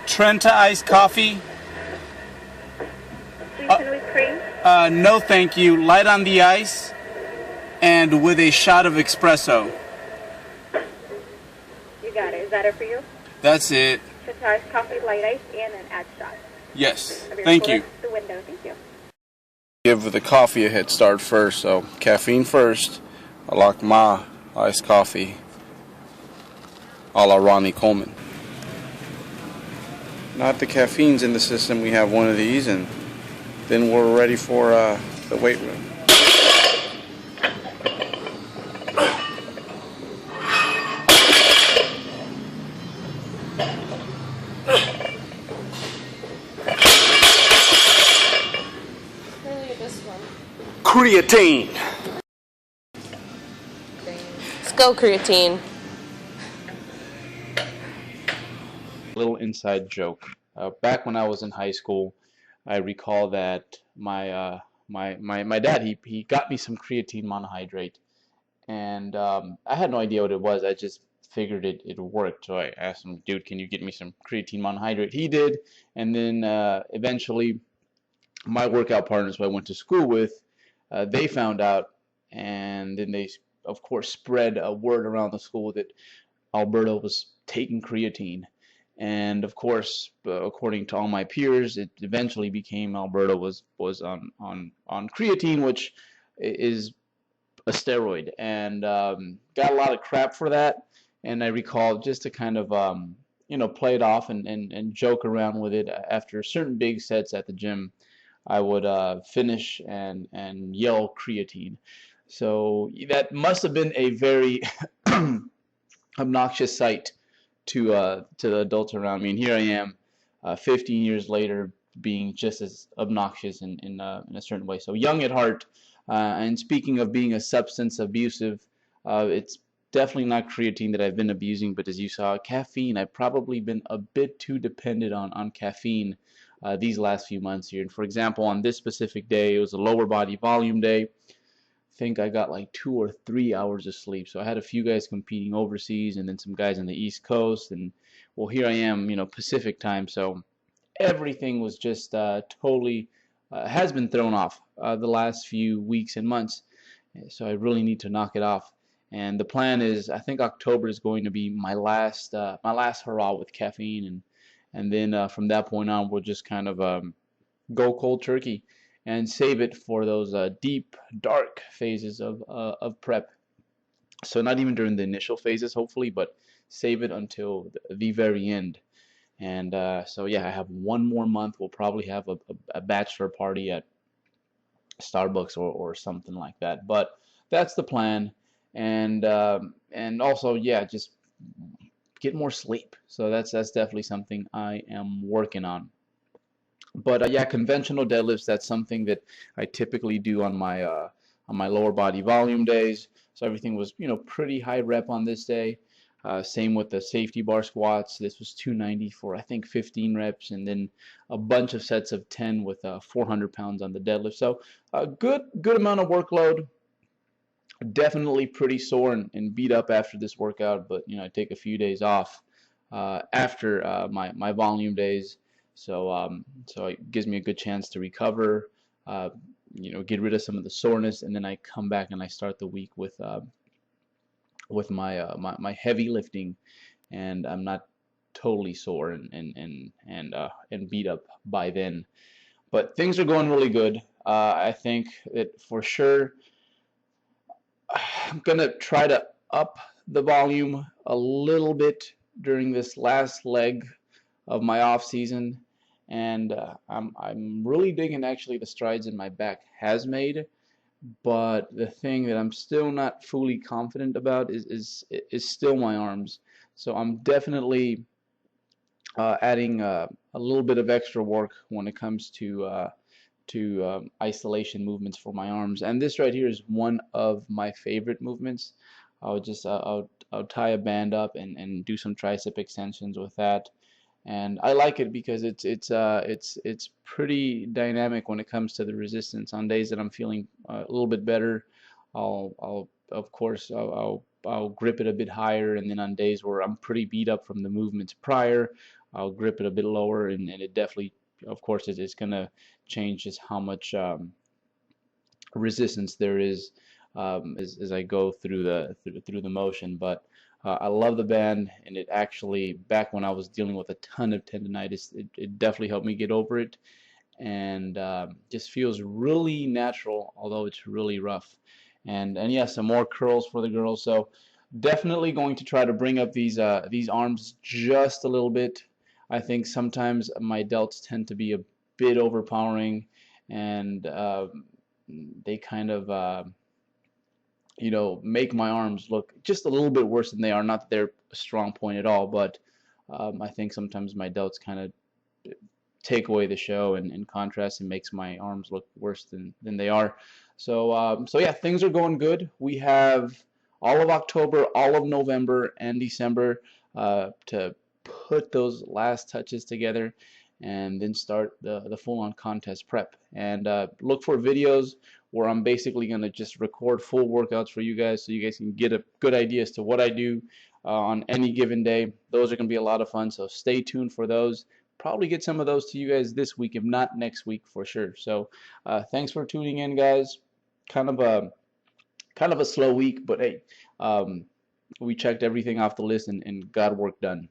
Trenta iced coffee. With cream? No thank you. Light on the ice and with a shot of espresso. You got it. Is that it for you? That's it. Trenta coffee, light ice, and an ad shot. Yes. Thank you. The window. Thank you. Give the coffee a head start first, so caffeine first. I like my iced coffee a la Ronnie Coleman. Now that the caffeine's in the system, we have one of these, and then we're ready for the weight room. Creatine. Let's go, creatine. Little inside joke. Back when I was in high school, I recall that my dad he got me some creatine monohydrate, and I had no idea what it was. I just figured it worked. So I asked him, dude, can you get me some creatine monohydrate? He did, and then eventually my workout partners who I went to school with, they found out, and then they of course spread a word around the school that Alberto was taking creatine. And of course, according to all my peers, it eventually became Alberto was on creatine, which is a steroid, and got a lot of crap for that. And I recall, just to kind of play it off and joke around with it, after certain big sets at the gym, I would finish and yell creatine. So that must have been a very obnoxious sight to the adults around me. And here I am, 15 years later, being just as obnoxious in a certain way. So young at heart. And speaking of being a substance abusive, it's definitely not creatine that I've been abusing, but as you saw, caffeine. I've probably been a bit too dependent on caffeine these last few months here. And for example, on this specific day, it was a lower body volume day. I think I got like 2 or 3 hours of sleep. So I had a few guys competing overseas, and then some guys on the East Coast, and well, here I am, Pacific time. So everything was just totally has been thrown off the last few weeks and months. So I really need to knock it off. And the plan is, I think October is going to be my last hurrah with caffeine, and then from that point on, we'll just kind of go cold turkey and save it for those deep, dark phases of prep. So not even during the initial phases, hopefully, but save it until the very end. And so yeah, I have one more month. We'll probably have a bachelor party at Starbucks or something like that. But that's the plan. And also, yeah, just get more sleep. So that's definitely something I am working on. But yeah, conventional deadlifts, that's something that I typically do on my lower body volume days. So everything was, pretty high rep on this day. Same with the safety bar squats. This was 290 for I think 15 reps, and then a bunch of sets of 10 with 400 pounds on the deadlift. So a good amount of workload. Definitely pretty sore and beat up after this workout, but I take a few days off after my volume days. So it gives me a good chance to recover, get rid of some of the soreness, and then I come back and I start the week with my heavy lifting, and I'm not totally sore and beat up by then. But things are going really good. I think that for sure I'm gonna try to up the volume a little bit during this last leg of my off season, and I'm really digging actually the strides in my back has made. But the thing that I'm still not fully confident about is still my arms. So I'm definitely adding a little bit of extra work when it comes to isolation movements for my arms. And this right here is one of my favorite movements. I'll tie a band up and do some tricep extensions with that. And I like it because it's pretty dynamic when it comes to the resistance. On days that I'm feeling a little bit better, I'll of course, I'll grip it a bit higher, and then on days where I'm pretty beat up from the movements prior, I'll grip it a bit lower, and it definitely, of course, it's going to change just how much resistance there is as I go through the motion. But I love the band, and it actually, back when I was dealing with a ton of tendonitis, it definitely helped me get over it, and just feels really natural, although it's really rough. And yeah, some more curls for the girls. So definitely going to try to bring up these arms just a little bit. I think sometimes my delts tend to be a bit overpowering, and they kind of you know, make my arms look just a little bit worse than they are. Not that they're a strong point at all, but I think sometimes my delts kind of take away the show, and in contrast, it makes my arms look worse than they are. So yeah, things are going good. We have all of October, all of November, and December to put those last touches together, and then start the full-on contest prep. And look for videos where I'm basically going to just record full workouts for you guys, so you guys can get a good idea as to what I do on any given day. Those are going to be a lot of fun, so stay tuned for those. Probably get some of those to you guys this week, if not next week for sure. So thanks for tuning in, guys. Kind of a slow week, but hey, we checked everything off the list and got work done.